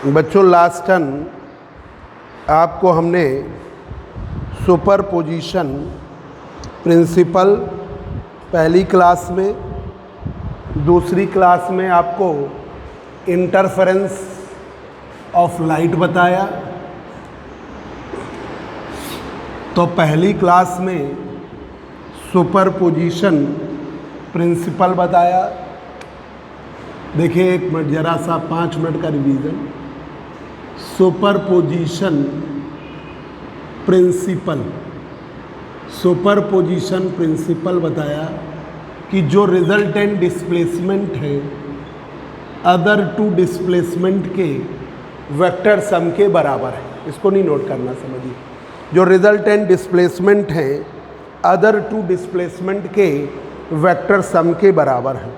बच्चों last turn आपको हमने सुपरपोजिशन प्रिंसिपल पहली क्लास में, दूसरी क्लास में आपको इंटरफेरेंस ऑफ लाइट बताया। तो पहली क्लास में सुपरपोजिशन प्रिंसिपल बताया। देखिए 1 मिनट, ज़रा सा 5 मिनट का रिवीजन। सुपरपोजिशन प्रिंसिपल बताया कि जो रिजल्टेंट डिस्प्लेसमेंट है अदर टू डिस्प्लेसमेंट के वेक्टर सम के बराबर है। इसको नहीं नोट करना, समझिए। जो रिजल्टेंट डिस्प्लेसमेंट है अदर टू डिस्प्लेसमेंट के वेक्टर सम के बराबर है।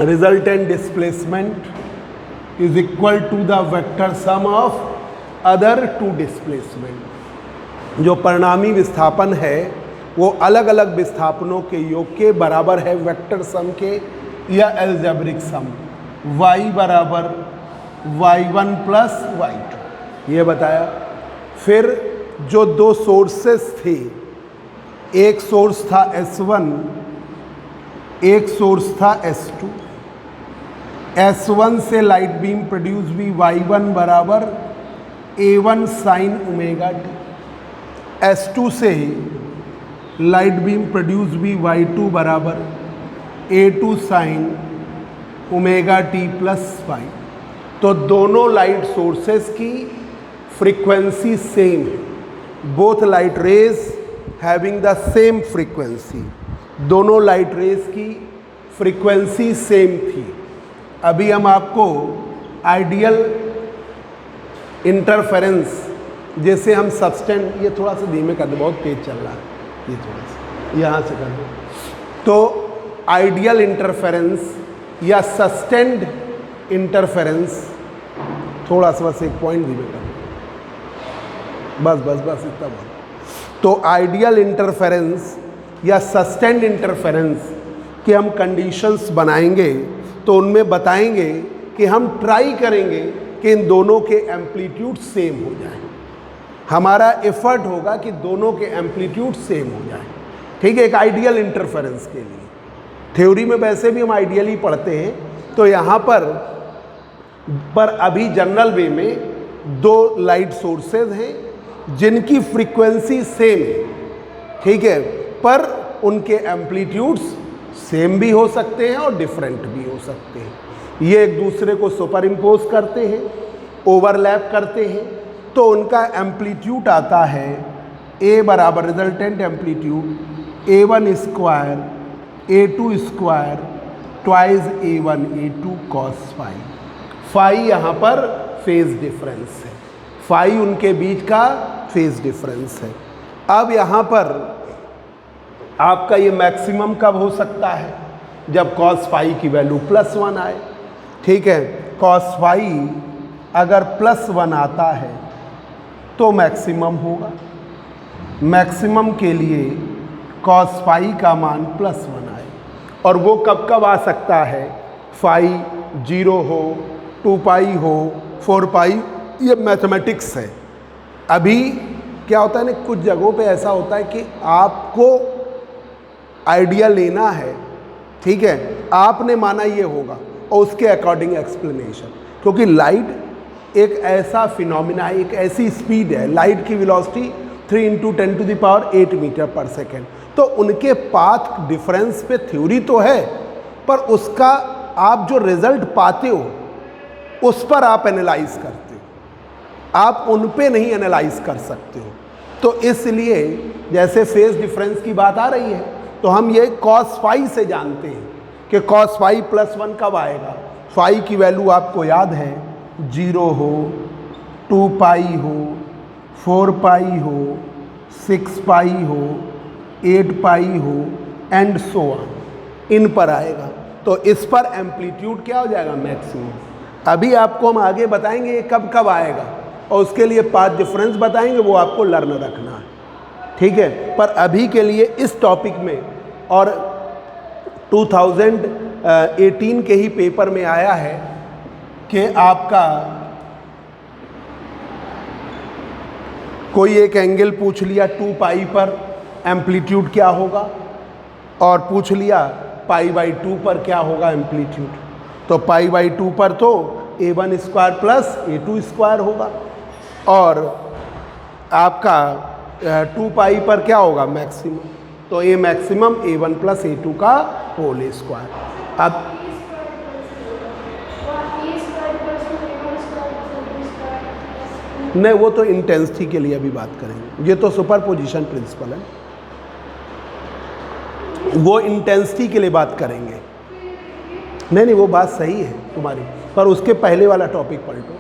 Resultant displacement is equal to the vector sum of other two displacement। जो परिणामी विस्थापन है वो अलग अलग विस्थापनों के योग के बराबर है, वेक्टर सम के या एल्जेब्रिक सम। y बराबर y1 प्लस y2 ये बताया। फिर जो दो सोर्सेस थे, एक सोर्स था S1, एक सोर्स था S2। S1 से लाइट बीम प्रोड्यूस हुई y1 बराबर A1 sine omega T. S2 से लाइट बीम प्रोड्यूस हुई y2 बराबर A2 sine omega T plus y। तो दोनों लाइट सोर्सेस की फ्रीक्वेंसी सेम है। Both light rays having the same frequency. दोनों लाइट रेज की फ्रीक्वेंसी सेम थी। अभी हम आपको आइडियल इंटरफेरेंस, जैसे हम सब्सटेंड, ये थोड़ा सा धीमे कर दो, बहुत तेज चल रहा है, ये थोड़ा सा यहाँ से कर दो। तो आइडियल इंटरफेरेंस या सस्टेंड इंटरफेरेंस, थोड़ा सा बस 1 पॉइंट धीमे कर दो, बस इतना बहुत। तो आइडियल इंटरफेरेंस या सस्टेंड इंटरफेरेंस के हम कंडीशंस बनाएंगे, तो उनमें बताएंगे कि हम ट्राई करेंगे कि इन दोनों के एम्पलीट्यूड सेम हो जाए। हमारा एफर्ट होगा कि दोनों के एम्पलीट्यूड सेम हो जाए, ठीक है, एक आइडियल इंटरफेरेंस के लिए। थ्योरी में वैसे भी हम आइडियल ही पढ़ते हैं। तो यहाँ पर अभी जनरल वे में 2 लाइट सोर्सेज हैं जिनकी फ्रीक्वेंसी सेम है, ठीक है, पर उनके एम्पलीट्यूड्स सेम भी हो सकते हैं और डिफरेंट भी हो सकते हैं। ये एक दूसरे को सुपर इम्पोज करते हैं, ओवरलैप करते हैं, तो उनका एम्पलीट्यूड आता है A बराबर resultant amplitude A1 square A2 square twice A1 A2 cos phi. Phi यहाँ पर फेज डिफरेंस है, फाई उनके बीच का फेज डिफरेंस है। अब यहाँ पर आपका ये मैक्सिमम कब हो सकता है? जब कॉस फाई की वैल्यू +1 आए, ठीक है। कॉस फाई अगर +1 आता है तो मैक्सिमम होगा। मैक्सिमम के लिए कॉस फाई का मान +1 आए, और वो कब कब आ सकता है? फाई 0 हो, 2 पाई हो, 4 पाई, ये मैथमेटिक्स है। अभी क्या होता है ना, कुछ जगहों पे ऐसा होता है कि आपको आइडिया लेना है, ठीक है, आपने माना ये होगा और उसके अकॉर्डिंग एक्सप्लेनेशन। क्योंकि लाइट एक ऐसा फिनोमिना है, एक ऐसी स्पीड है, लाइट की वेलोसिटी 3 × 10⁸ मीटर पर सेकेंड। तो उनके पाथ डिफरेंस पे थ्योरी तो है, पर उसका आप जो रिजल्ट पाते हो उस पर आप एनालाइज करते हो, आप उन पे नहीं एनालाइज कर सकते हो। तो इसलिए जैसे फेज डिफरेंस की बात आ रही है, तो हम ये कॉस फाई से जानते हैं कि कॉस फाई +1 कब आएगा। फाई की वैल्यू आपको याद है, 0 हो, 2 पाई हो, 4 पाई हो, 6 पाई हो, 8 पाई हो, एंड सो ऑन, इन पर आएगा। तो इस पर एम्पलीट्यूड क्या हो जाएगा? मैक्सिमम। अभी आपको हम आगे बताएंगे ये कब कब आएगा, और उसके लिए पाथ डिफरेंस बताएंगे, वो आपको लर्न रखना है, ठीक है। पर अभी के लिए इस टॉपिक में, और 2018 के ही पेपर में आया है कि आपका कोई एक एंगल पूछ लिया 2 पाई पर एम्पलीट्यूड क्या होगा, और पूछ लिया π/2 पर क्या होगा एम्पलीट्यूड। तो π/2 पर तो a1 square plus a2 square होगा, और आपका 2 पाई पर क्या होगा मैक्सिमम, तो a maximum a1 plus a2 का होल स्क्वायर। अब नहीं, वो तो इंटेंसिटी के लिए अभी बात करेंगे, ये तो सुपरपोजिशन प्रिंसिपल है, वो इंटेंसिटी के लिए बात करेंगे। नहीं, वो बात सही है तुम्हारी, पर उसके पहले वाला टॉपिक पलटो,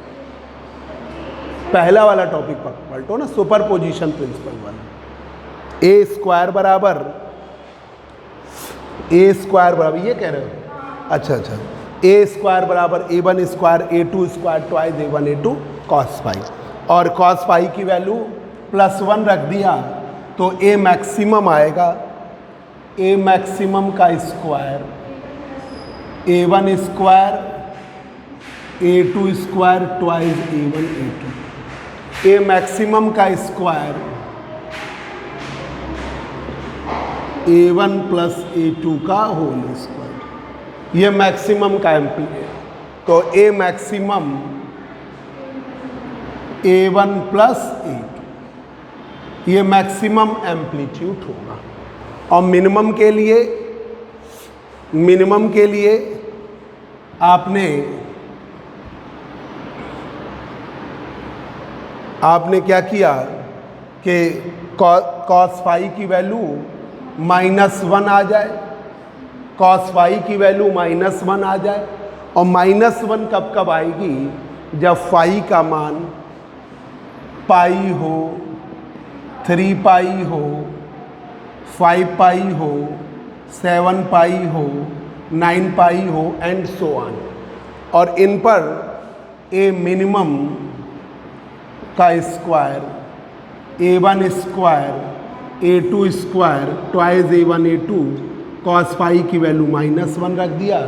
पहला वाला टॉपिक पलटो ना, सुपरपोजिशन प्रिंसिपल वाला। ए स्क्वायर बराबर ये कह रहे हो, अच्छा, ए स्क्वायर बराबर a1 square a2 square twice a1 a2 cos pi, और कॉस पाई की वैल्यू +1 रख दिया तो a मैक्सिमम आएगा, a मैक्सिमम का square a1 square a2 square twice a1 a2, a maximum का स्क्वायर a1 प्लस a2 का होल स्क्वायर, ये मैक्सिमम का एम्पलीट्यूड, तो a maximum a1 plus a2, ये मैक्सिमम एम्पलीट्यूड होगा। और मिनिमम के लिए आपने क्या किया कि कॉस फाई की वैल्यू -1 आ जाए, कॉस फाई की वैल्यू -1 आ जाए, और -1 कब आएगी, जब फाई का मान पाई हो, 3 पाई हो, 5 पाई हो, 7 पाई हो, 9 पाई हो एंड सो ऑन, और इन पर ए मिनिमम का square a1 square a2 square twice a1 a2 cos phi की वैल्यू -1 रख दिया,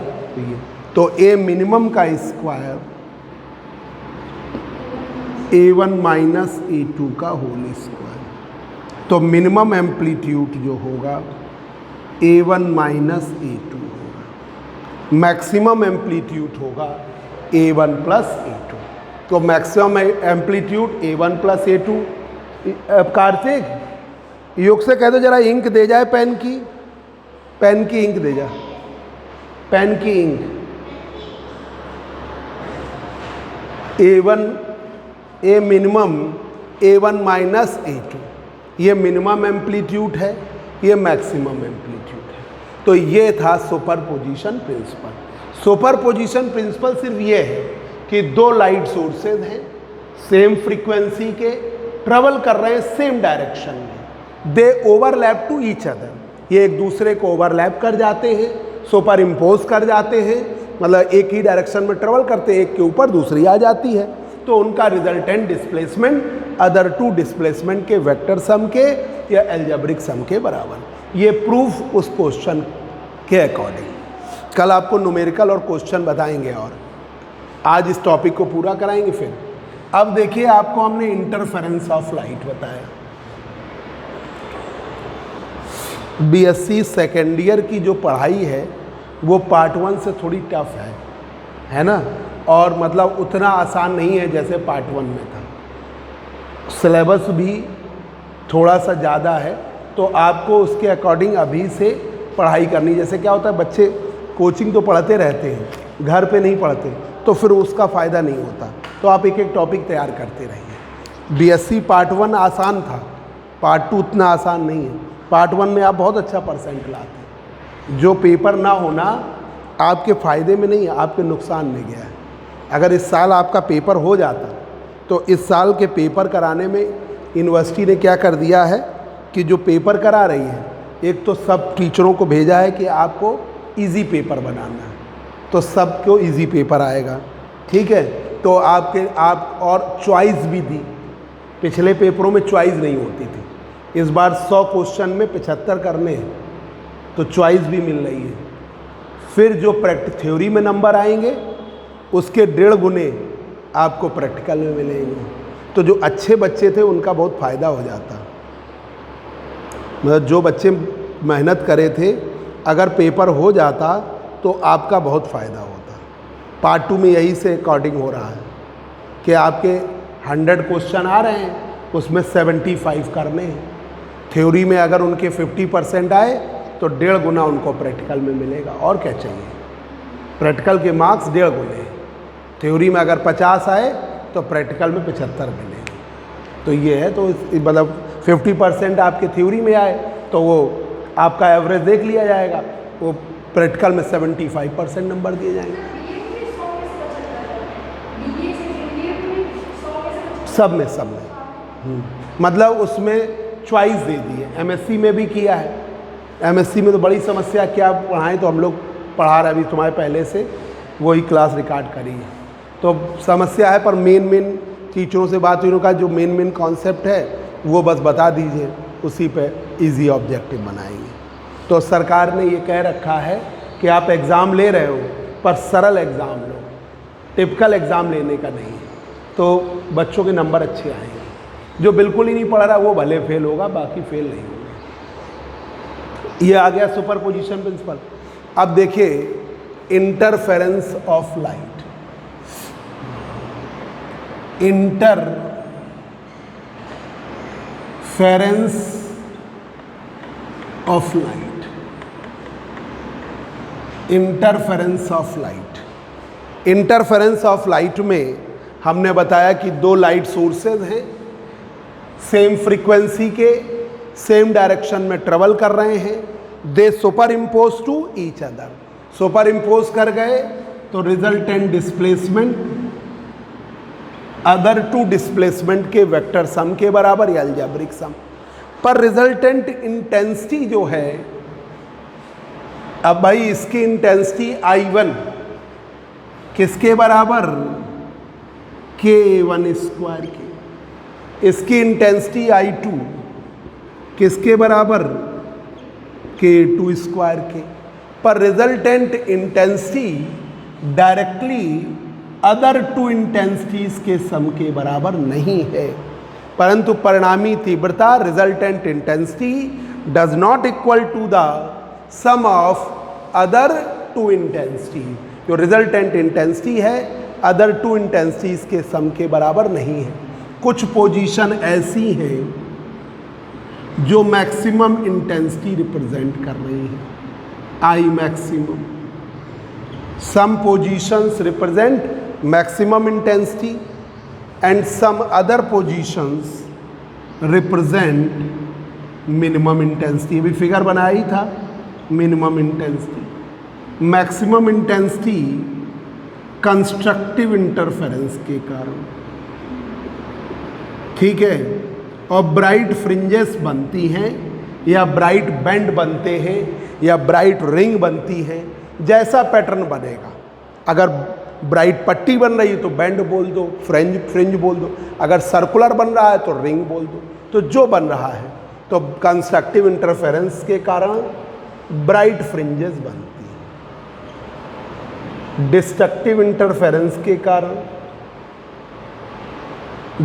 तो a मिनिमम का स्क्वायर a1 माइनस a2 का होल स्क्वायर, तो मिनिमम एम्पलीट्यूड जो होगा a1 माइनस a2 होगा, मैक्सिमम एम्पलीट्यूड होगा a1 प्लस a2, तो maximum amplitude a1 plus a2। Kartik योग से कह दो जरा इंक दे जाए, पेन की इंक दे जा, पेन की ink. a minimum a1 minus a2, ये मिनिमम एम्पलीट्यूड है, ये मैक्सिमम एम्पलीट्यूड है। तो ये था सुपरपोजिशन प्रिंसिपल। सुपरपोजिशन प्रिंसिपल सिर्फ ये है कि 2 लाइट सोर्सेज हैं, सेम फ्रीक्वेंसी के, ट्रेवल कर रहे हैं सेम डायरेक्शन में, they overlap to each other, ये एक दूसरे को ओवरलैप कर जाते हैं, सुपर इम्पोज कर जाते हैं, मतलब एक ही डायरेक्शन में ट्रेवल करते हैं, एक के ऊपर दूसरी आ जाती है, तो उनका रिजल्टेंट डिस्प्लेसमेंट अदर 2 डिस्प्लेसमेंट के वेक्टर सम के या एल्जेब्रिक सम के बराबर। ये प्रूफ उस क्वेश्चन के अकॉर्डिंग। कल आपको न्यूमेरिकल और क्वेश्चन बताएंगे, और आज इस टॉपिक को पूरा कराएंगे। फिर अब देखिए, आपको हमने इंटरफेरेंस ऑफ लाइट बताया। बीएससी सेकेंड ईयर की जो पढ़ाई है वो पार्ट 1 से थोड़ी टफ है ना, और मतलब उतना आसान नहीं है जैसे पार्ट 1 में था। सिलेबस भी थोड़ा सा ज़्यादा है, तो आपको उसके अकॉर्डिंग अभी से पढ़ाई करनी। जैसे क्या होता है, बच्चे कोचिंग तो पढ़ते रहते हैं, घर पे नहीं पढ़ते, तो फिर उसका फ़ायदा नहीं होता, तो आप एक एक टॉपिक तैयार करते रहिए। बीएससी पार्ट 1 आसान था, पार्ट 2 उतना आसान नहीं है। पार्ट 1 में आप बहुत अच्छा परसेंट लाते हैं, जो पेपर ना होना आपके फ़ायदे में नहीं है, आपके नुकसान में गया है। अगर इस साल आपका पेपर हो जाता, तो इस साल के पेपर कराने में यूनिवर्सिटी ने क्या कर दिया है कि जो पेपर करा रही है, एक तो सब टीचरों को भेजा है कि आपको इजी पेपर बनाना है, तो सबको इजी पेपर आएगा, ठीक है। तो आप और चॉइस भी दी, पिछले पेपरों में चॉइस नहीं होती थी, इस बार 100 क्वेश्चन में 75 करने हैं, तो चॉइस भी मिल रही है। फिर जो प्रैक्टिस थ्योरी में नंबर आएंगे उसके 1.5 गुने आपको प्रैक्टिकल में मिलेंगे। तो जो अच्छे बच्चे थे उनका बहुत फ़ायदा हो जाता, मतलब जो बच्चे मेहनत करे थे अगर पेपर हो जाता तो आपका बहुत फ़ायदा होता। पार्ट 2 में यही से अकॉर्डिंग हो रहा है कि आपके 100 क्वेश्चन आ रहे हैं, उसमें 75 करने हैं। थ्योरी में अगर उनके 50% आए तो 1.5 गुना उनको प्रैक्टिकल में मिलेगा। और क्या चाहिए, प्रैक्टिकल के मार्क्स 1.5 गुने। थ्योरी में अगर 50 आए तो प्रैक्टिकल में 75 मिलेंगे। तो ये है, तो मतलब 50% आपके थ्योरी में आए तो वो आपका एवरेज देख लिया जाएगा, वो प्रैक्टिकल में 75% नंबर दिए जाएंगे। सब में मतलब उसमें चॉइस दे दी है। एमएससी में भी किया है। एमएससी में तो बड़ी समस्या, क्या पढ़ाएं, तो हम लोग पढ़ा रहे अभी तुम्हारे पहले से वही क्लास रिकॉर्ड करी है, तो समस्या है। पर मेन टीचरों से बात हुई, उनका जो मेन कॉन्सेप्ट है वो बस बता दीजिए, उसी पे इजी ऑब्जेक्टिव बनाएंगे। तो सरकार ने ये कह रखा है कि आप एग्ज़ाम ले रहे हो पर सरल एग्ज़ाम लो, टिपिकल एग्ज़ाम लेने का नहीं है, तो बच्चों के नंबर अच्छे आएंगे। जो बिल्कुल ही नहीं पढ़ रहा वो भले फेल होगा, बाकी फेल नहीं होगा। ये आ गया सुपर पोजिशन प्रिंसिपल। अब देखिए interference of light. Interference of light. Interference of light. Interference of light में हमने बताया कि 2 लाइट सोर्सेज हैं, सेम फ्रीक्वेंसी के, सेम डायरेक्शन में ट्रेवल कर रहे हैं। They superimpose to each other. Superimpose कर गए तो resultant displacement other to displacement के वेक्टर सम के बराबर या अलजेब्रिक सम। पर रिजल्टेंट इंटेंसिटी जो है, अब भाई इसकी इंटेंसिटी I1 किसके बराबर, K1 स्क्वायर के। इसकी इंटेंसिटी I2 किसके बराबर, K2 स्क्वायर के। पर resultant intensity directly other 2 intensities के सम के बराबर नहीं है, परंतु परिणामी तीव्रता resultant intensity does not equal to the sum of other 2 intensity. जो रिजल्टेंट इंटेंसिटी है अदर 2 इंटेंसिटीज के सम के बराबर नहीं है। कुछ पोजीशन ऐसी हैं जो मैक्सिमम इंटेंसिटी रिप्रेजेंट कर रही है, I maximum. Some positions represent maximum intensity and some other positions represent minimum intensity. अभी फिगर बनाया ही था, minimum intensity. Maximum intensity constructive interference के कारण, ठीक है, और ब्राइट फ्रिंजेस बनती हैं या ब्राइट बैंड बनते हैं या ब्राइट रिंग बनती है, जैसा पैटर्न बनेगा। अगर ब्राइट पट्टी बन रही है तो बैंड बोल दो, फ्रिंज बोल दो। अगर सर्कुलर बन रहा है तो रिंग बोल दो। तो जो बन रहा है, तो कंस्ट्रक्टिव इंटरफेरेंस के कारण ब्राइट फ्रिंजेस बनती हैं। डिस्ट्रक्टिव इंटरफेरेंस के कारण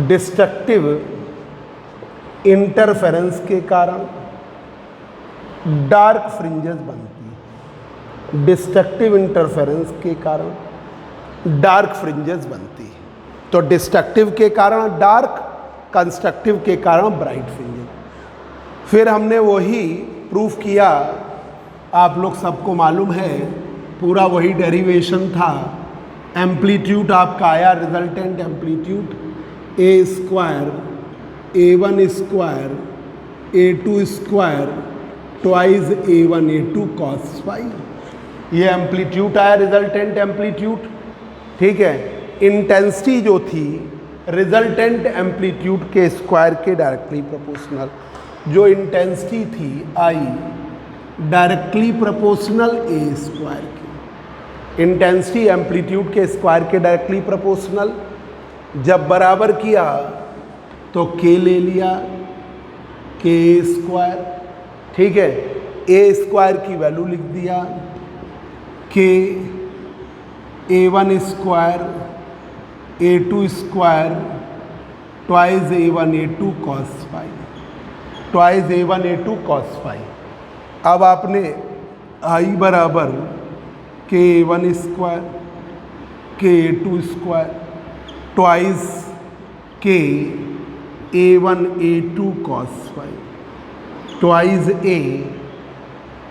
डिस्ट्रक्टिव इंटरफेरेंस के कारण डार्क फ्रिंजेस बनती है। डिस्ट्रक्टिव इंटरफेरेंस के कारण डार्क फ्रिंजेस बनती है। तो डिस्ट्रक्टिव के कारण डार्क, कंस्ट्रक्टिव के कारण ब्राइट फ्रिंजेस। फिर हमने वही प्रूफ किया, आप लोग सबको मालूम है, पूरा वही डेरिवेशन था। एम्पलीट्यूड आपका आया, resultant amplitude A square A1 square A2 square twice A1 A2 cos phi. ये एम्पलीट्यूड आया, रिजल्टेंट एम्पलीट्यूड, ठीक है। इंटेंसिटी जो थी रिजल्टेंट एम्पलीट्यूड के स्क्वायर के डायरेक्टली प्रोपोर्शनल। जो इंटेंसिटी थी I directly proportional A square की। इंटेंसिटी एम्पलीट्यूड के स्क्वायर के डायरेक्टली प्रोपोर्शनल। जब बराबर किया तो के ले लिया, के स्क्वायर, ठीक है। ए स्क्वायर की वैल्यू लिख दिया, के A1 square A2 square twice A1 A2 cos phi, twice A1 A2 cos phi. अब आपने I बराबर के A1 स्क्वायर के A2 स्क्वायर ट्वाइस के A1 A2 cos phi twice A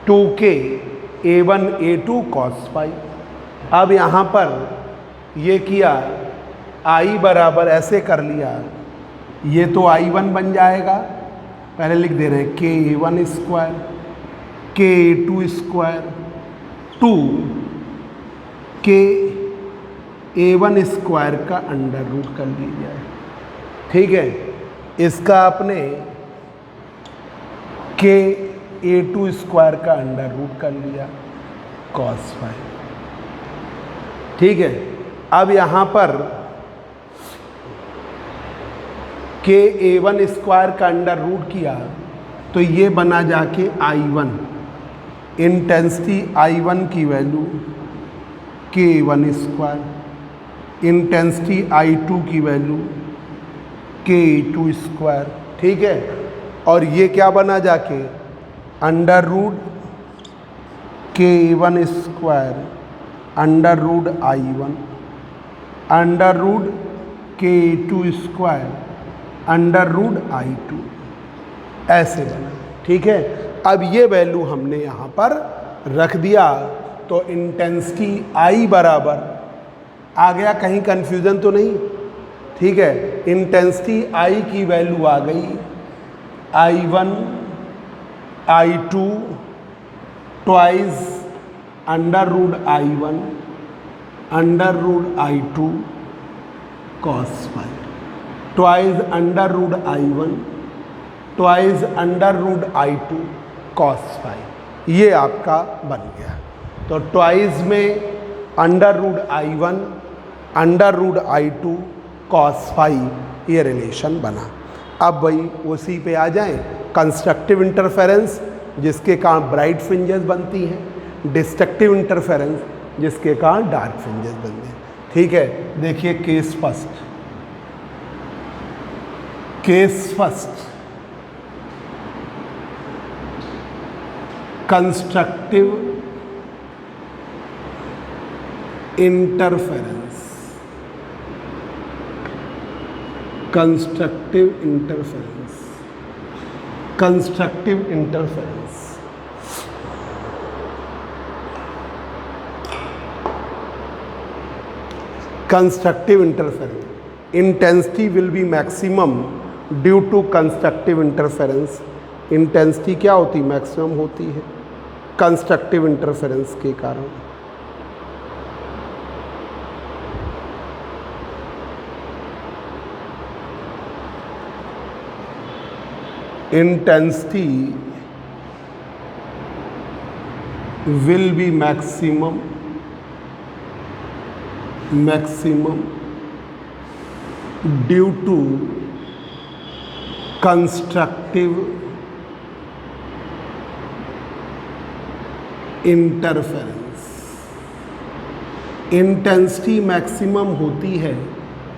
2K A1 A2 cos phi. अब यहाँ पर ये किया I बराबर ऐसे कर लिया, ये तो I1 बन जाएगा, पहले लिख दे रहे हैं के A1 स्क्वायर के A2 स्क्वायर 2 के A1 स्क्वायर का अंडर रूट कर लीजिए। ठीक है, इसका आपने के A2 स्क्वायर का अंडर रूट कर लिया cos फाई। ठीक है, अब यहाँ पर के A1 स्क्वायर का अंडर रूट किया तो ये बना जाके I1, इंटेंसिटी I1 की वैल्यू के A1 स्क्वायर, इंटेंसिटी I2 की वैल्यू के A2 स्क्वायर। ठीक है, और ये क्या बना जाके अंडर रूट के A1 square under root I1 under root के A2 square under root I2 ऐसे बना। ठीक है, अब ये वैल्यू हमने यहाँ पर रख दिया तो इंटेंसिटी I बराबर आ गया, कहीं कन्फ्यूज़न तो नहीं। ठीक है, इंटेंसिटी I की वैल्यू आ गई I1 I2 twice under root I1 under root I2 cos phi twice under root I1 twice under root I2 cos phi. ये आपका बन गया। तो ट्वाइस में under root I1 under root I2 cos phi, ये relation बना। अब वही उसी पे आ जाएं, कंस्ट्रक्टिव इंटरफेरेंस जिसके कारण ब्राइट फ्रिंजेस बनती हैं, डिस्ट्रक्टिव इंटरफेरेंस जिसके कारण डार्क फ्रिंजेस बनते हैं। ठीक है, देखिए case first, case first constructive interference, constructive interference, constructive interference. Constructive interference, intensity will be maximum due to constructive interference। Intensity क्या होती, मैक्सिमम होती है कंस्ट्रक्टिव इंटरफेरेंस के कारण। Intensity will be maximum due to constructive interference। Intensity maximum होती है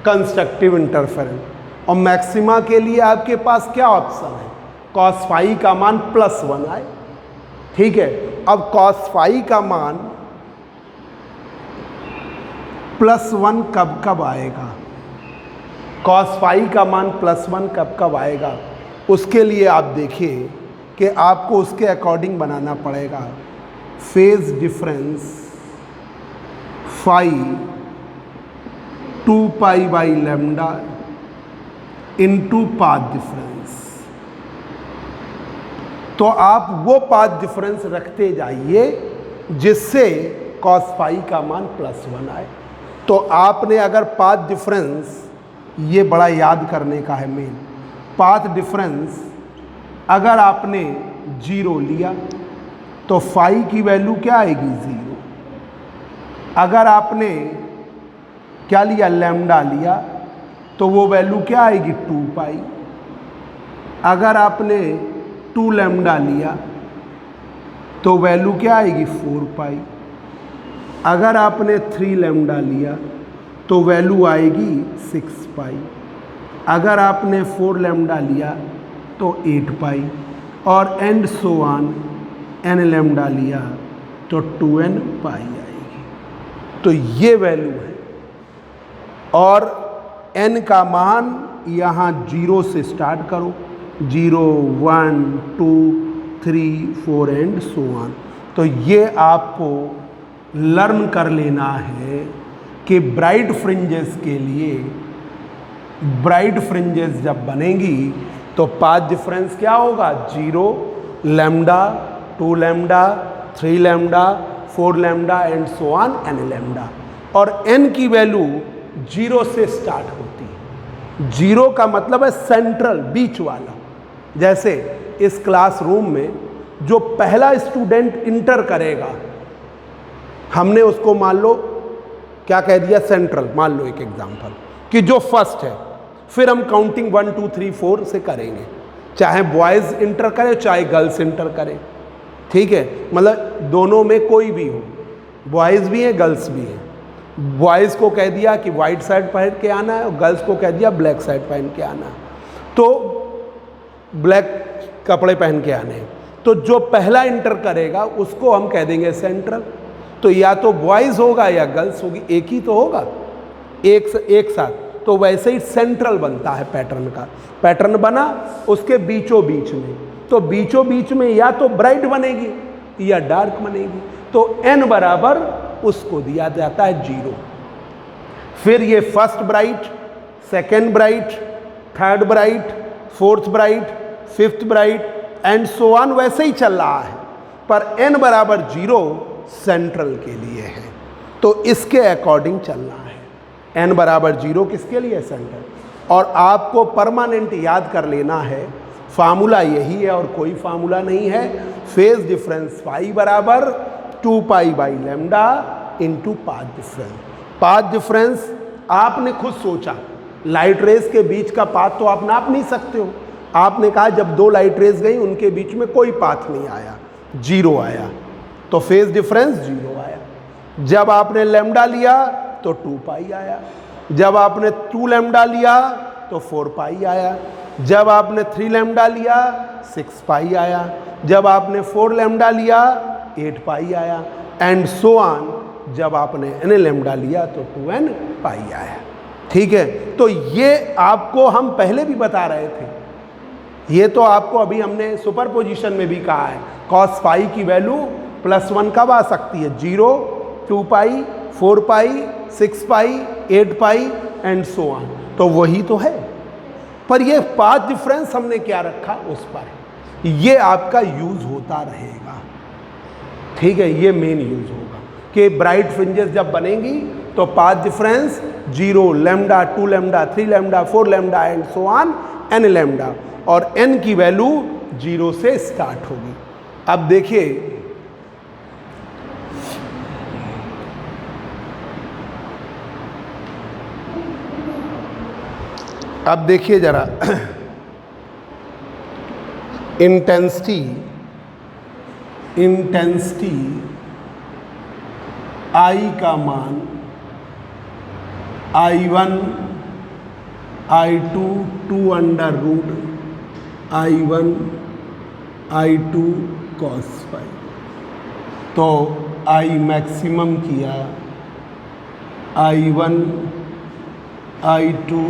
constructive interference, और maxima के लिए आपके पास क्या ऑप्शन है, cos फाई का मान +1 आए। ठीक है, अब cos फाई का मान +1 कब कब आएगा, cos फाई का मान +1 कब कब आएगा, उसके लिए आप देखिए कि आपको उसके अकॉर्डिंग बनाना पड़ेगा। Phase difference phi 2π/λ into path difference. तो आप वो पाथ डिफरेंस रखते जाइए जिससे cos फाई का मान +1 आए। तो आपने अगर पाथ डिफरेंस, ये बड़ा याद करने का है मेन, पाथ डिफरेंस अगर आपने 0 लिया तो फाई की वैल्यू क्या आएगी 0। अगर आपने क्या लिया, लैम्डा लिया, तो वो वैल्यू क्या आएगी 2π। अगर आपने 2 लैम्डा लिया तो वैल्यू क्या आएगी 4π। अगर आपने 3 लैम्डा लिया तो वैल्यू आएगी 6 पाई, अगर आपने 4 लैम्डा लिया तो 8 पाई, और and so on n lambda लिया तो 2n पाई आएगी। तो ये वैल्यू है, और n का मान यहाँ 0 से स्टार्ट करो, 0 1 2 3 4 एंड सो ऑन। तो ये आपको लर्न कर लेना है कि ब्राइट फ्रिंजेस के लिए, ब्राइट फ्रिंजेस जब बनेंगी तो पाथ डिफरेंस क्या होगा, 0 lambda 2 lambda 3 lambda 4 lambda and so on n lambda, और n की वैल्यू 0 से स्टार्ट होती है। 0 का मतलब है सेंट्रल, बीच वाला। जैसे इस क्लासरूम में जो पहला स्टूडेंट इंटर करेगा, हमने उसको मान लो क्या कह दिया, सेंट्रल मान लो, एक एग्जांपल कि जो फर्स्ट है, फिर हम काउंटिंग 1 2 3 4 से करेंगे, चाहे बॉयज़ इंटर करें चाहे गर्ल्स इंटर करें, ठीक है, मतलब दोनों में कोई भी हो, बॉयज़ भी हैं गर्ल्स भी हैं। बॉयज़ को कह दिया कि वाइट शर्ट पहन के आना है और गर्ल्स को कह दिया ब्लैक शर्ट पहन के आना है, तो ब्लैक कपड़े पहन के आने हैं। तो जो पहला इंटर करेगा उसको हम कह देंगे सेंट्रल। तो या तो बॉयज़ होगा या गर्ल्स होगी, एक ही तो होगा, एक साथ। तो वैसे ही सेंट्रल बनता है पैटर्न का, पैटर्न बना उसके बीचों बीच में, तो बीचों बीच में या तो ब्राइट बनेगी या डार्क बनेगी। तो n बराबर उसको दिया जाता है 0। फिर ये first bright, second bright, third bright, fourth bright, fifth bright and so on, वैसे ही चल रहा है, पर n बराबर 0 सेंट्रल के लिए है, तो इसके अकॉर्डिंग चल रहा है। n बराबर 0 किसके लिए, सेंट्रल। और आपको परमानेंट याद कर लेना है, फार्मूला यही है और कोई फार्मूला नहीं है। फेज डिफरेंस पाई बराबर 2 pi by lambda into path difference. Path difference आपने खुद सोचा, लाइट रेस के बीच का पाथ तो आप नाप नहीं सकते हो। आपने कहा जब 2 लाइट रेस गई उनके बीच में कोई पाथ नहीं आया, 0 आया, तो फेज डिफरेंस 0 आया। जब आपने लैम्डा लिया तो 2 पाई आया, जब आपने 2 लैम्डा लिया तो 4 पाई आया, जब आपने 3 लैम्डा लिया 6 पाई आया, जब आपने 4 लैम्डा लिया 8 पाई आया, एंड सो ऑन। जब आपने n लैम्डा लिया तो 2n पाई आया, ठीक है। तो ये आपको हम पहले भी बता रहे थे, ये तो आपको अभी हमने सुपरपोजिशन में भी कहा है, cos पाई की वैल्यू +1 कब आ सकती है, 0 2 पाई 4 पाई 6 पाई 8 पाई एंड सो ऑन। तो वही तो है, पर ये पाथ डिफरेंस हमने क्या रखा उस पर, ये आपका यूज होता रहेगा, ठीक है। ये मेन यूज होगा कि ब्राइट फ्रिंजेस जब बनेंगी तो path difference 0 lambda 2 lambda 3 lambda 4 lambda and so on n lambda, और n की वैल्यू 0 से स्टार्ट होगी। अब देखिए जरा इंटेंसिटी I का मान I1 I2 2 under root I1 I2 cos phi। तो I मैक्सिमम किया I1 I2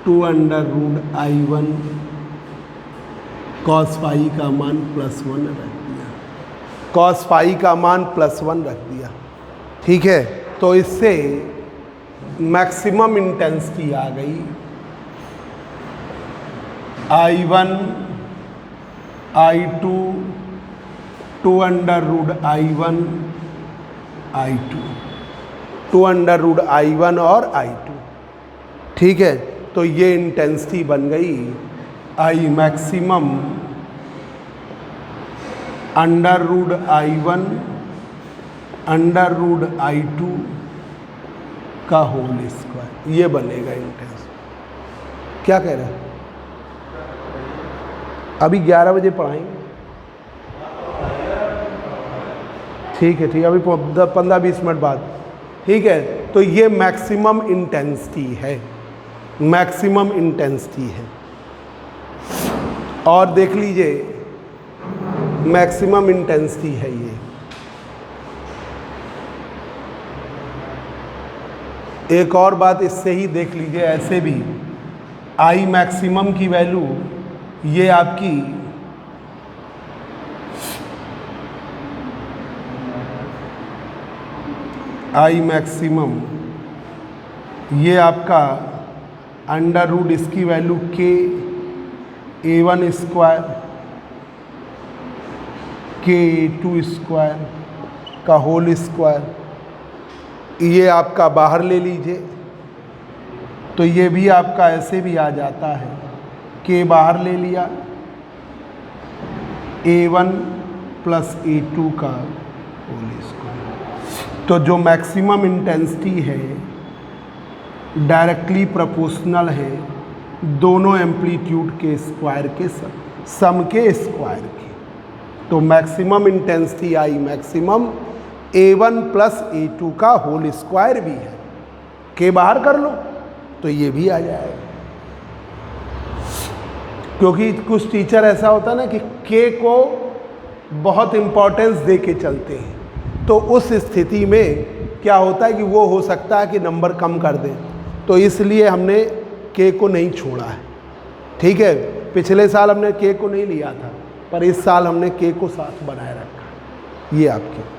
2 under root I1 cos phi का मान +1 रख दिया, cos phi का मान +1 रख दिया, ठीक है। तो इससे मैक्सिमम इंटेंसिटी आ गई I1 I2 2 under root I1 I2 2 under root I1 और I2, ठीक है। तो ये इंटेंसिटी बन गई I maximum under root I1 under root I2 का होल स्क्वायर, ये बनेगा इंटेंसिटी। क्या कह रहे हैं, अभी 11 बजे पढ़ाएंगे, ठीक है, अभी 15-20 मिनट बाद, ठीक है। तो ये मैक्सिमम इंटेंसिटी है, मैक्सिमम इंटेंसिटी है। और देख लीजिए मैक्सिमम इंटेंसिटी है ये। एक और बात इससे ही देख लीजिए, ऐसे भी आई मैक्सिमम की वैल्यू ये आपकी आई मैक्सिमम ये आपका अंडर रूट इसकी वैल्यू के A1 स्क्वायर के A2 स्क्वायर का होल स्क्वायर, ये आपका बाहर ले लीजिए तो ये भी आपका ऐसे भी आ जाता है, के बाहर ले लिया A1 प्लस A2 का होल स्क्वायर। तो जो मैक्सिमम इंटेंसिटी है डायरेक्टली प्रोपोर्शनल है दोनों एम्पलीट्यूड के स्क्वायर के सम के स्क्वायर के। तो maximum intensity I maximum A1 plus A2 का होल स्क्वायर भी है, के बाहर कर लो तो ये भी आ जाएगा। क्योंकि कुछ टीचर ऐसा होता है ना कि के को बहुत इम्पोर्टेंस दे के चलते हैं, तो उस स्थिति में क्या होता है कि वो हो सकता है कि नंबर कम कर दें, तो इसलिए हमने के को नहीं छोड़ा है। ठीक है, पिछले साल हमने के को नहीं लिया था, पर इस साल हमने के को साथ बनाए रखा। ये आपके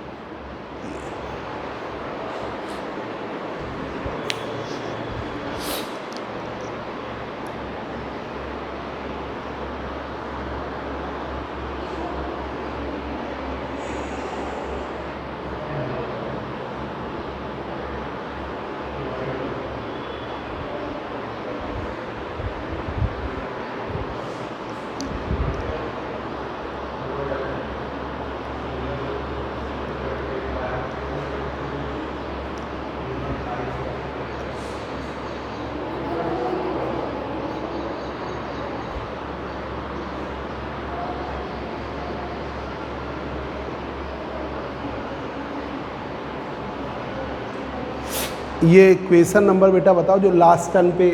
ये इक्वेशन नंबर बेटा बताओ जो लास्ट टर्न पे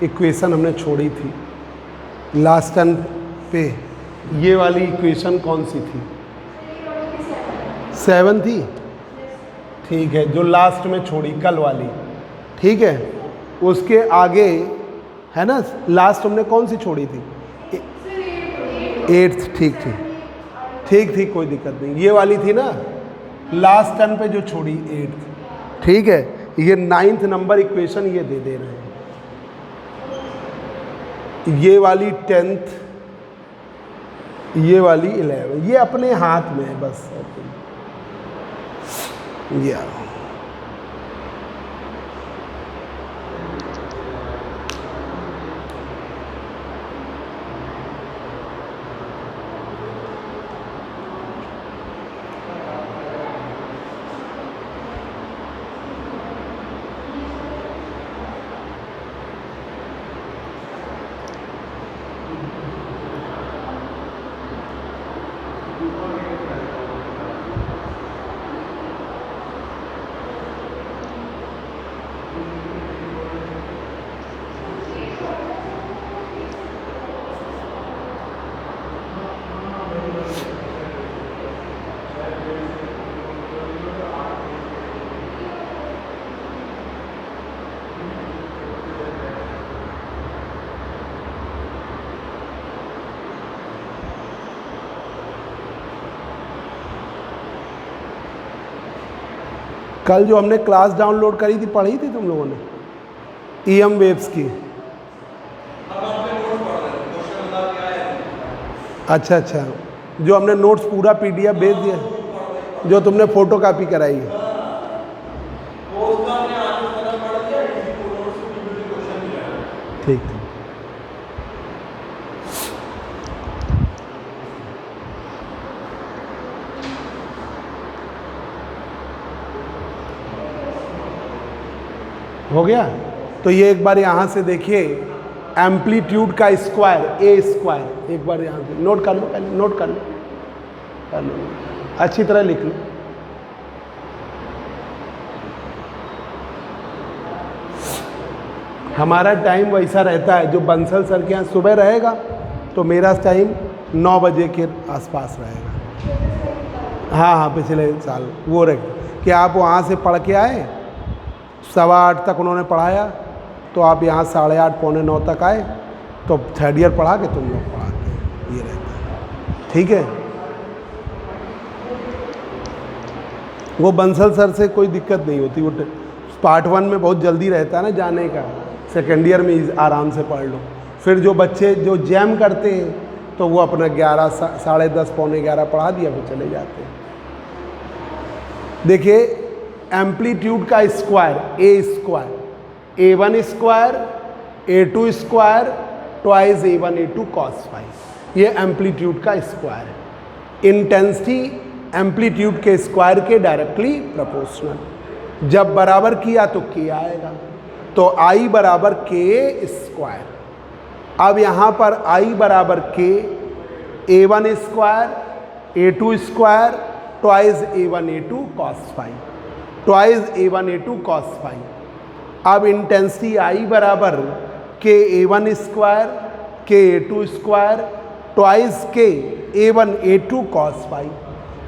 इक्वेशन हमने छोड़ी थी, लास्ट टर्न पे ये वाली इक्वेशन कौन सी थी? 7 थी, ठीक है, जो लास्ट में छोड़ी कल वाली, ठीक है। उसके आगे है ना, लास्ट हमने कौन सी छोड़ी थी? 8th, ठीक थी, कोई दिक्कत नहीं। ये वाली थी ना लास्ट टर्न पे जो छोड़ी 8th, ठीक है। ये 9th नंबर इक्वेशन ये दे रहे हैं, ये वाली 10th, ये वाली 11, ये अपने हाथ में है बस। ये कल जो हमने क्लास डाउनलोड करी थी, पढ़ी थी तुम लोगों ने EM वेव्स की? अच्छा, जो हमने नोट्स पूरा PDF भेज दिया, जो तुमने फोटो कॉपी कराई है। ठीक। हो गया? तो ये एक बार यहाँ से देखिए, एम्पलीट्यूड का स्क्वायर A स्क्वायर, एक बार यहाँ से नोट कर लो, पहले नोट कर लो, अच्छी तरह लिख लो। हमारा टाइम वैसा रहता है, जो बंसल सर के यहाँ सुबह रहेगा तो मेरा टाइम 9 बजे के आसपास रहेगा। हाँ, पिछले साल वो रहे कि आप वहाँ से पढ़ के आए, 8:15 तक उन्होंने पढ़ाया, तो आप यहाँ 8:30 पौने 9 तक आए, तो 3rd ईयर पढ़ा के तुम लोग पढ़ा के, ये रहता है। ठीक है, वो बंसल सर से कोई दिक्कत नहीं होती। वो पार्ट 1 में बहुत जल्दी रहता है ना जाने का, 2nd ईयर में आराम से पढ़ लो। फिर जो बच्चे जो जैम करते हैं तो वो अपना 11, 10:30 पौने 11 पढ़ा दिया, फिर चले जाते हैं। देखिए एम्पलीट्यूड का square a² a2² twice a1 a2 cos phi, ये एम्पलीट्यूड का स्क्वायर है। इंटेंसिटी एम्पलीट्यूड के स्क्वायर के डायरेक्टली प्रोपोर्शनल। जब बराबर किया तो k आएगा, तो I बराबर k²। अब यहाँ पर I बराबर k, a1² a2² twice a1 a2 cos phi, twice a1 a2 cos phi। अब इंटेंसिटी I बराबर k a1² k a2² twice k a1 a2 cos phi।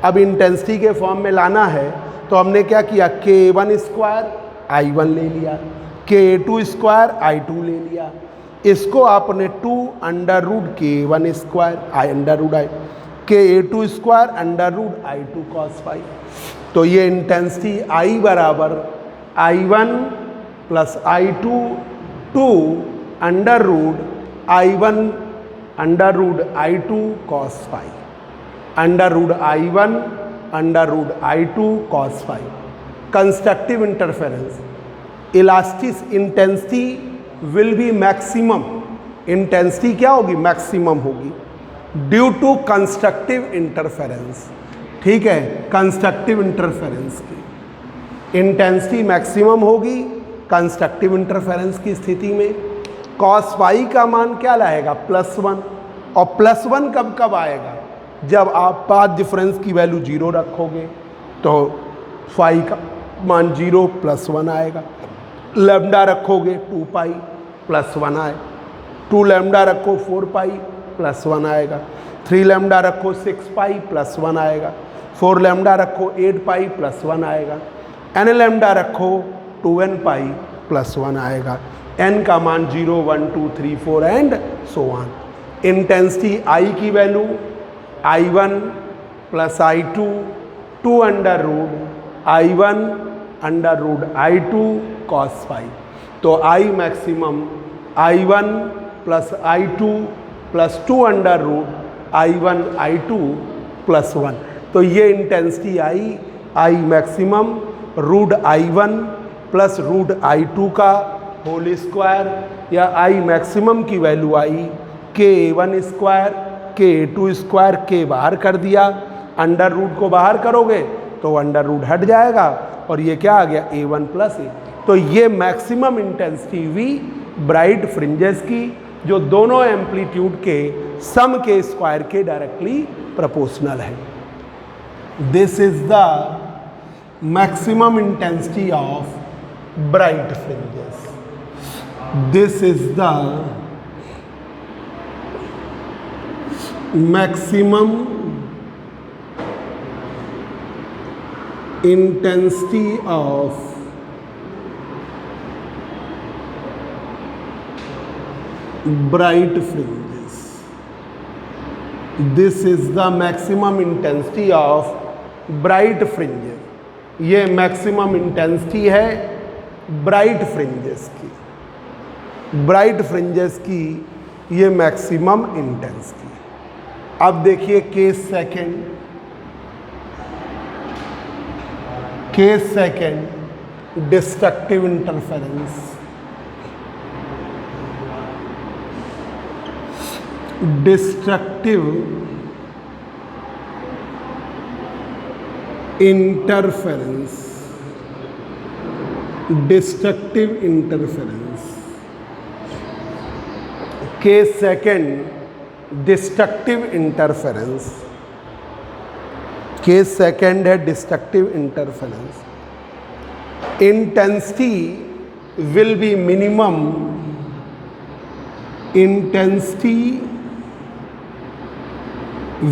अब इंटेंसिटी के फॉर्म में लाना है तो हमने क्या किया, k a1² I1 ले लिया, k a2² I2 ले लिया, इसको आपने 2 √ k a1² k a2² √ I2 cos phi। तो ये इंटेंसिटी I बराबर I1 + I2 2 √ I1 √ I2 cos phi, √I1 √I2 cos phi। Constructive interference, elastic intensity will B maximum, intensity क्या होगी, मैक्सिमम होगी ड्यू टू कंस्ट्रक्टिव इंटरफेरेंस। ठीक है, constructive interference की intensity maximum होगी कंस्ट्रक्टिव इंटरफेरेंस की स्थिति में। cos phi का मान क्या लाएगा, +1, और +1 कब कब आएगा, जब आप पाथ डिफरेंस की वैल्यू 0 रखोगे तो phi का मान 0 +1 आएगा। लैम्डा रखोगे 2π +1 आए, 2 लैम्डा रखो 4π +1 आएगा, 3 लैम्डा रखो 6π +1 आएगा, 4 लैम्डा रखो 8π +1 आएगा, n लैम्डा रखो 2nπ +1 आएगा। n का मान 0 1 2 3 4 and so on. Intensity I की value I1 + I2 2 √ I1 √ I2 cos phi। तो I maximum I1 + I2 + 2 √ I1 I2 +1। तो ये intensity I maximum √I1 + √I2 का होल स्क्वायर, या I मैक्सिमम की वैल्यू आई k a1² k a2² k बाहर कर दिया, √ को बाहर करोगे तो √ हट जाएगा, और ये क्या आ गया, a1 + a। तो ये maximum intensity V bright fringes की, जो दोनों एम्पलीट्यूड के सम के स्क्वायर के डायरेक्टली प्रोपोर्शनल है। This is the maximum intensity of bright fringes. This is the maximum intensity of bright fringes. This is the maximum intensity of bright fringes. ये maximum intensity है bright fringes की, bright fringes की ये maximum intensity. अब देखिए case second destructive interference. Destructive interference, destructive interference. Case second destructive interference. Case second है destructive interference. Intensity will be minimum, intensity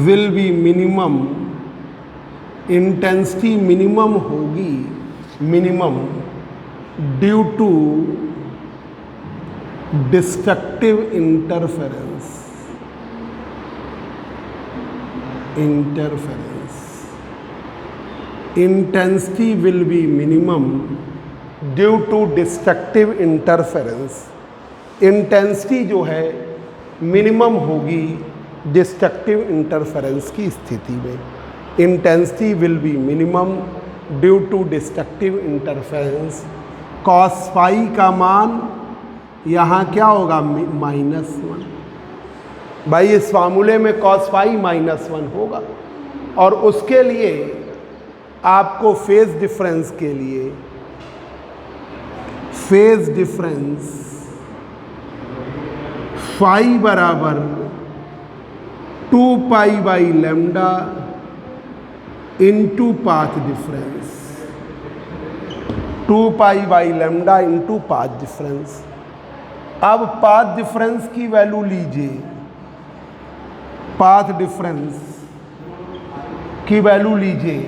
will be minimum, intensity minimum होगी, minimum due to destructive interference, intensity will be minimum due to destructive interference. Intensity जो है minimum होगी destructive interference की स्थिति में। Intensity will be minimum due to destructive interference. Cos phi का मान यहाँ क्या होगा, -1। भाई इस फार्मूले में कॉस फाई -1 होगा, और उसके लिए आपको फेज डिफरेंस के लिए फेज डिफरेंस फाई बराबर 2 pi by lambda into path difference, 2 pi by lambda into path difference. अब पाथ डिफरेंस की वैल्यू लीजिए, पाथ डिफरेंस की वैल्यू लीजिए,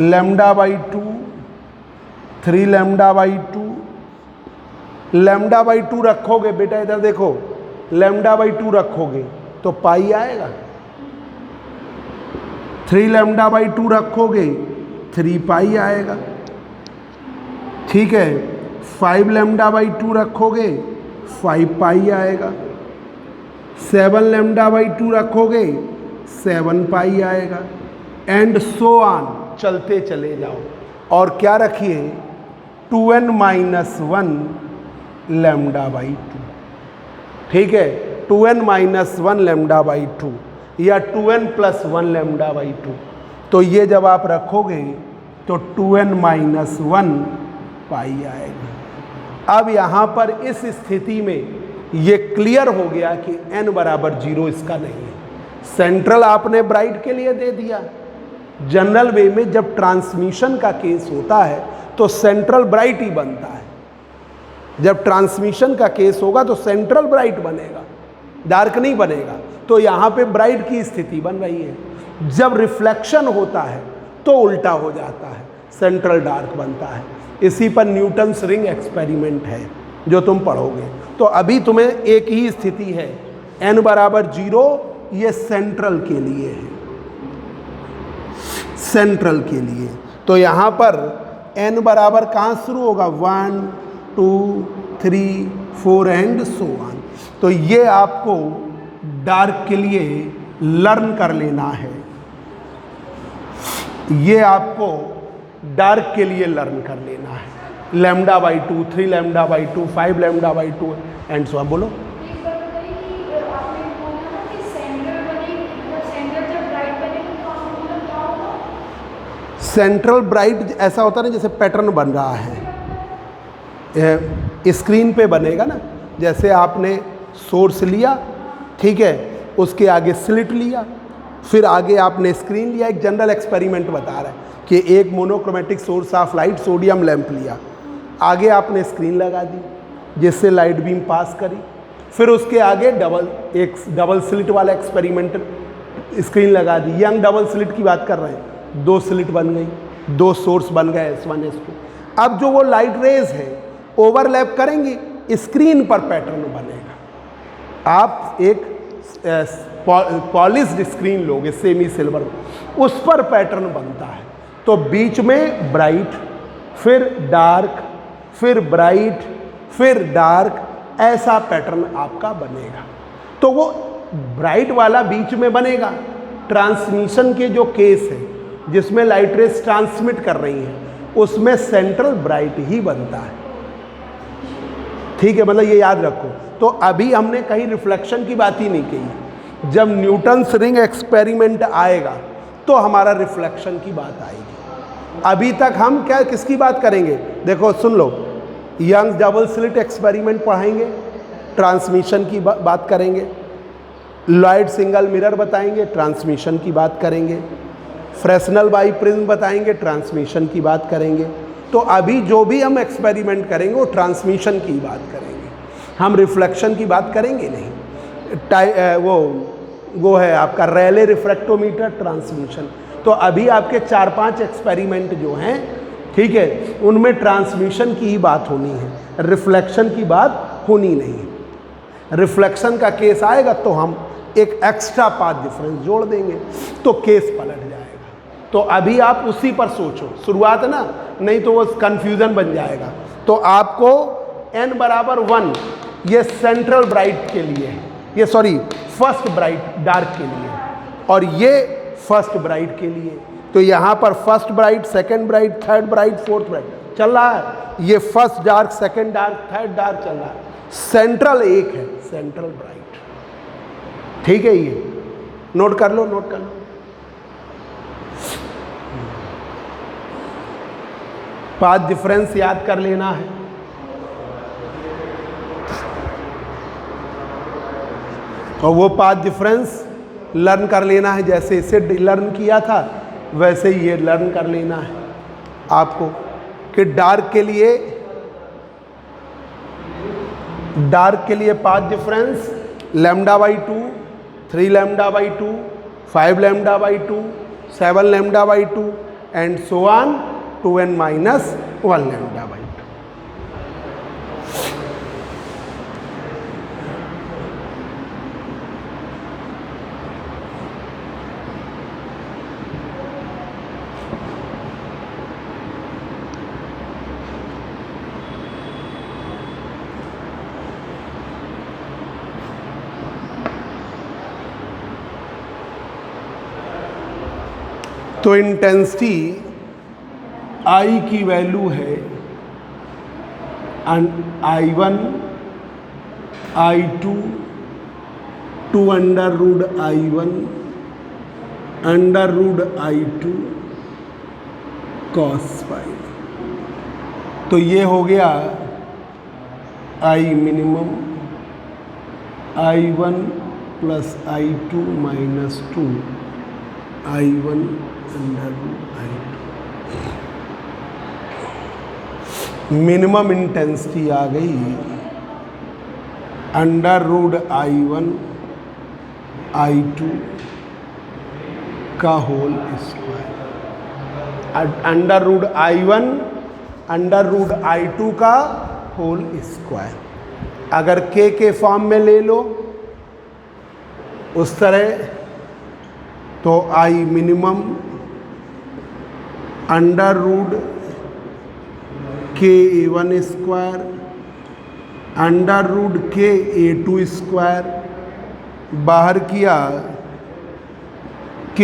λ/2, 3 λ/2, λ/2 रखोगे बेटा, इधर देखो, λ/2 रखोगे तो पाई आएगा, 3 λ/2 रखोगे 3 पाई आएगा, ठीक है। 5 λ/2 रखोगे 5 पाई आएगा, 7 λ/2 रखोगे 7 पाई आएगा, एंड सो ऑन, चलते चले जाओ। और क्या रखिए, 2n - 1 λ/2, ठीक है, 2n - 1 λ/2 या 2n + 1 λ/2। तो ये जब आप रखोगे तो 2n - 1 पाई आएगा। अब यहाँ पर इस स्थिति में ये क्लियर हो गया कि n बराबर 0 इसका नहीं है। सेंट्रल आपने ब्राइट के लिए दे दिया। जनरल वे में जब ट्रांसमिशन का केस होता है तो सेंट्रल ब्राइट ही बनता है। जब ट्रांसमिशन का केस होगा तो सेंट्रल ब्राइट बनेगा, डार्क नहीं बनेगा। तो यहाँ पे ब्राइट की स्थिति बन रही है। जब रिफ्लेक्शन होता है तो उल्टा हो जाता है, सेंट्रल डार्क बनता है। इसी पर न्यूटन्स रिंग एक्सपेरिमेंट है जो तुम पढ़ोगे। तो अभी तुम्हें एक ही स्थिति है, n बराबर 0, ये सेंट्रल के लिए है, सेंट्रल के लिए। तो यहाँ पर n बराबर कहाँ शुरू होगा, 1 2 3 4 एंड सो ऑन। तो ये आपको डार्क के लिए लर्न कर लेना है, ये आपको डार्क के लिए लर्न कर लेना है। λ/2, 3 λ/2, 5 λ/2 एंड सो ऑन। बोलो। सेंट्रल ब्राइट ऐसा होता है ना, जैसे पैटर्न बन रहा है, स्क्रीन पे बनेगा ना, जैसे आपने सोर्स लिया, ठीक है, उसके आगे स्लिट लिया, फिर आगे आपने स्क्रीन लिया। एक जनरल एक्सपेरिमेंट बता रहा है कि एक monochromatic source of light sodium lamp लिया, आगे आपने स्क्रीन लगा दी जिससे लाइट बीम पास करी, फिर उसके आगे एक डबल स्लिट वाला एक्सपेरिमेंट स्क्रीन लगा दी। यंग डबल स्लिट की बात कर रहे हैं, 2 स्लिट बन गई, 2 सोर्स बन गए, S1 S2। अब जो वो लाइट रेज है ओवरलैप करेंगी, स्क्रीन पर पैटर्न बनेगा। आप एक पॉलिश्ड स्क्रीन लोगे सेमी सिल्वर, उस पर पैटर्न बनता है। तो बीच में ब्राइट, फिर डार्क, फिर ब्राइट, फिर डार्क, ऐसा पैटर्न आपका बनेगा। तो वो ब्राइट वाला बीच में बनेगा। ट्रांसमिशन के जो केस है जिसमें लाइट रेज ट्रांसमिट कर रही हैं, उसमें सेंट्रल ब्राइट ही बनता है, ठीक है, मतलब ये याद रखो। तो अभी हमने कहीं रिफ्लेक्शन की बात ही नहीं की। जब न्यूटन्स रिंग एक्सपेरिमेंट आएगा तो हमारा रिफ्लेक्शन की बात आएगी। अभी तक हम क्या किसकी बात करेंगे, देखो सुन लो, यंग डबल स्लिट एक्सपेरिमेंट पढ़ाएंगे, ट्रांसमिशन की बात करेंगे, लॉयड सिंगल मिरर बताएंगे, ट्रांसमिशन की बात करेंगे, फ्रेस्नेल बाई प्रिज्म बताएंगे, ट्रांसमिशन की बात करेंगे, तो अभी जो भी हम एक्सपेरिमेंट करेंगे वो ट्रांसमिशन की बात करेंगे, हम रिफ्लेक्शन की बात करेंगे नहीं। वो है आपका रेले रिफ्रैक्टोमीटर, ट्रांसमिशन। तो अभी आपके 4-5 एक्सपेरिमेंट जो हैं, ठीक है, उनमें ट्रांसमिशन की ही बात होनी है, रिफ्लेक्शन की बात होनी नहीं। रिफ्लेक्शन का केस आएगा तो हम एक एक्स्ट्रा पाथ डिफरेंस जोड़ देंगे तो केस पलट जाएगा। तो अभी आप उसी पर सोचो, शुरुआत है ना, नहीं तो वो कंफ्यूजन बन जाएगा। तो आपको n बराबर 1 ये सेंट्रल ब्राइट के लिए है, ये सॉरी फर्स्ट ब्राइट डार्क के लिए, और ये फर्स्ट ब्राइट के लिए। तो यहाँ पर first bright, second bright, third bright, fourth bright चल रहा है। ये first dark, second dark, third dark चल रहा है। सेंट्रल एक है, सेंट्रल ब्राइट, ठीक है। ये नोट कर लो, नोट कर लो। पाथ डिफरेंस याद कर लेना है। और वो पाथ डिफरेंस लर्न कर लेना है, जैसे इसे लर्न किया था वैसे ही ये लर्न कर लेना है आपको कि डार्क के लिए path difference λ/2, 3 λ/2, 5 λ/2, 7 λ/2 and so on 2n - 1 λ/2। तो इंटेंसिटी I की वैल्यू है I1 I2 2 √I1 √I2 cos phi। तो ये हो गया I minimum I1 + I2 - 2 I1 √I2। Minimum intensity आ गई √I1 I2 का होल स्क्वायर, √I1 √I2 का होल स्क्वायर। अगर k के फॉर्म में ले लो उस तरह, तो I minimum √KA1 square √KA2 square, बाहर किया K,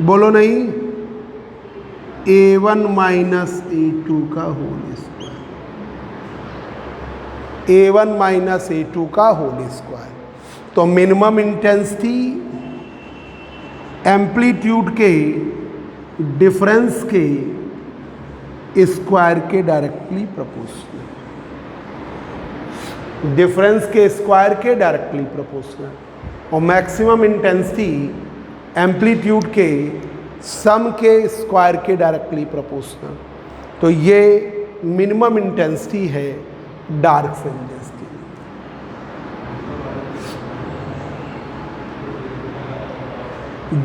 बोलो नहीं, A1 - A2 का होल स्क्वायर, A1 - A2 का होल स्क्वायर। तो मिनिमम इंटेंसिटी एम्पलीट्यूड के डिफरेंस के स्क्वायर के डायरेक्टली प्रोपोर्शनल, डिफरेंस के स्क्वायर के डायरेक्टली प्रोपोर्शनल। और मैक्सिमम इंटेंसिटी एम्पलीट्यूड के सम के स्क्वायर के डायरेक्टली प्रोपोर्शनल। तो ये मिनिमम इंटेंसिटी है डार्क फ्रिंजेस की।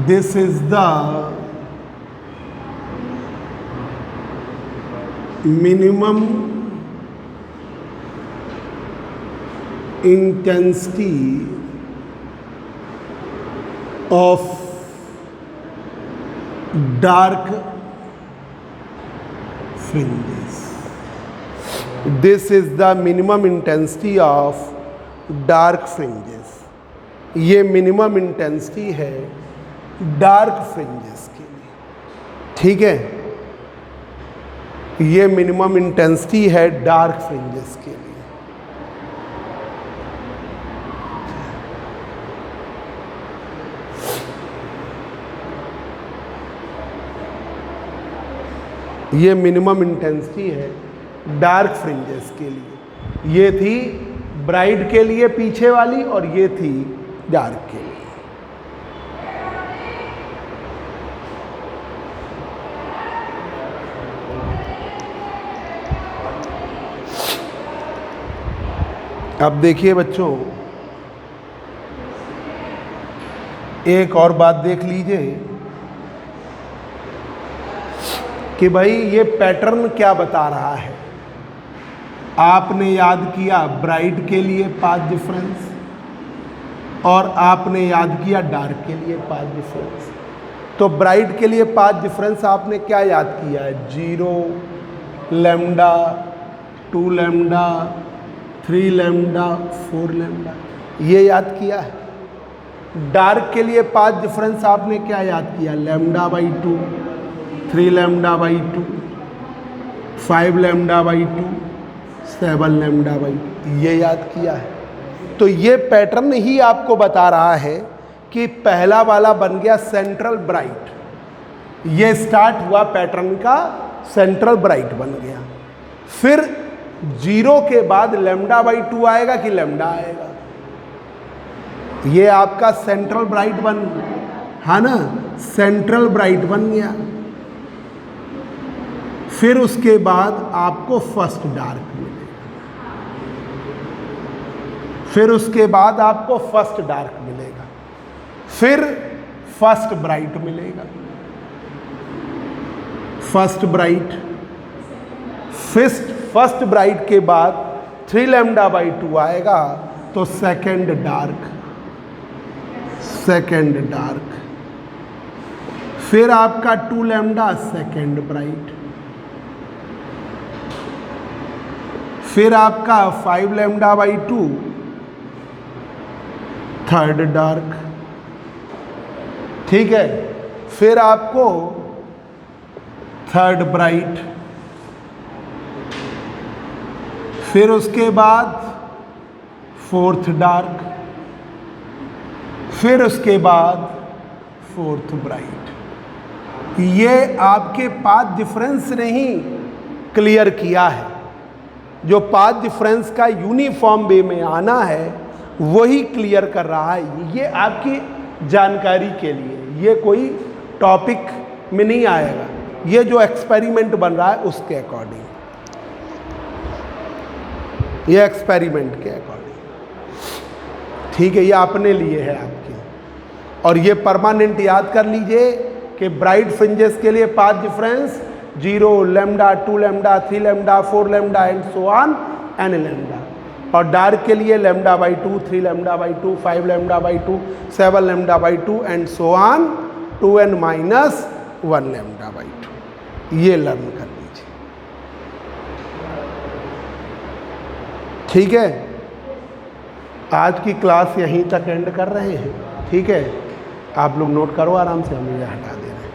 This is the minimum intensity of dark fringes. This is the minimum intensity of dark fringes. ये मिनिमम इंटेंसिटी है डार्क फ्रिंजेस के लिए, ठीक है। ये मिनिमम इंटेंसिटी है डार्क फ्रिंजेस के लिए। ये मिनिमम इंटेंसिटी है डार्क फ्रिंजेस के लिए। ये थी ब्राइट के लिए पीछे वाली और ये थी डार्क के लिए। अब देखिए बच्चों, एक और बात देख लीजिए कि भाई ये पैटर्न क्या बता रहा है। आपने याद किया ब्राइट के लिए पाथ डिफरेंस और आपने याद किया डार्क के लिए पाथ डिफरेंस। तो ब्राइट के लिए पाथ डिफरेंस आपने क्या याद किया है? 0, लैम्डा, 2 लैम्डा, 3 लैम्डा, 4 लैम्डा, ये याद किया है। डार्क के लिए पाथ डिफरेंस आपने क्या याद किया? Lambda by 2, 3 lambda by 2, 5 lambda by 2, 7 lambda by 2, ये याद किया है। तो ये पैटर्न ही आपको बता रहा है कि पहला वाला बन गया सेंट्रल ब्राइट, ये स्टार्ट हुआ पैटर्न का सेंट्रल ब्राइट बन गया। फिर 0 के बाद लैम्डा बाई 2 आएगा कि लैम्डा आएगा, ये आपका सेंट्रल ब्राइट बन गया, है ना, सेंट्रल ब्राइट बन गया। फिर उसके बाद आपको फर्स्ट डार्क मिलेगा, फिर उसके बाद आपको फर्स्ट डार्क मिलेगा, फिर फर्स्ट ब्राइट मिलेगा, फर्स्ट ब्राइट, फर्स्ट ब्राइट के बाद 3 लैम्डा बाई 2 आएगा तो सेकंड डार्क, सेकंड डार्क, फिर आपका 2 लैम्डा सेकंड ब्राइट, फिर आपका 5 लैम्डा बाई 2 थर्ड डार्क, ठीक है। फिर आपको थर्ड ब्राइट, फिर उसके बाद फोर्थ डार्क, फिर उसके बाद फोर्थ ब्राइट। ये आपके पाथ डिफरेंस ने ही क्लियर किया है। जो पाथ डिफरेंस का यूनिफॉर्म वे में आना है वही क्लियर कर रहा है। ये आपकी जानकारी के लिए, ये कोई टॉपिक में नहीं आएगा, ये जो एक्सपेरिमेंट बन रहा है उसके अकॉर्डिंग, ये एक्सपेरिमेंट के अकॉर्डिंग, ठीक है, ये अपने लिए है आपके। और ये परमानेंट याद कर लीजिए कि ब्राइट फ्रिंजेस के लिए path difference 0, lambda, 2 lambda, 3 lambda, 4 lambda and so on an lambda. और डार्क के लिए lambda by 2, 3 lambda by 2, 5 lambda by 2, 7 lambda by 2 and so on 2n minus 1 lambda by 2। ये लर्न कर लीजिए, ठीक है। आज की क्लास यहीं तक एंड कर रहे हैं, ठीक है। आप लोग नोट करो आराम से, हम ये हटा दे रहे हैं।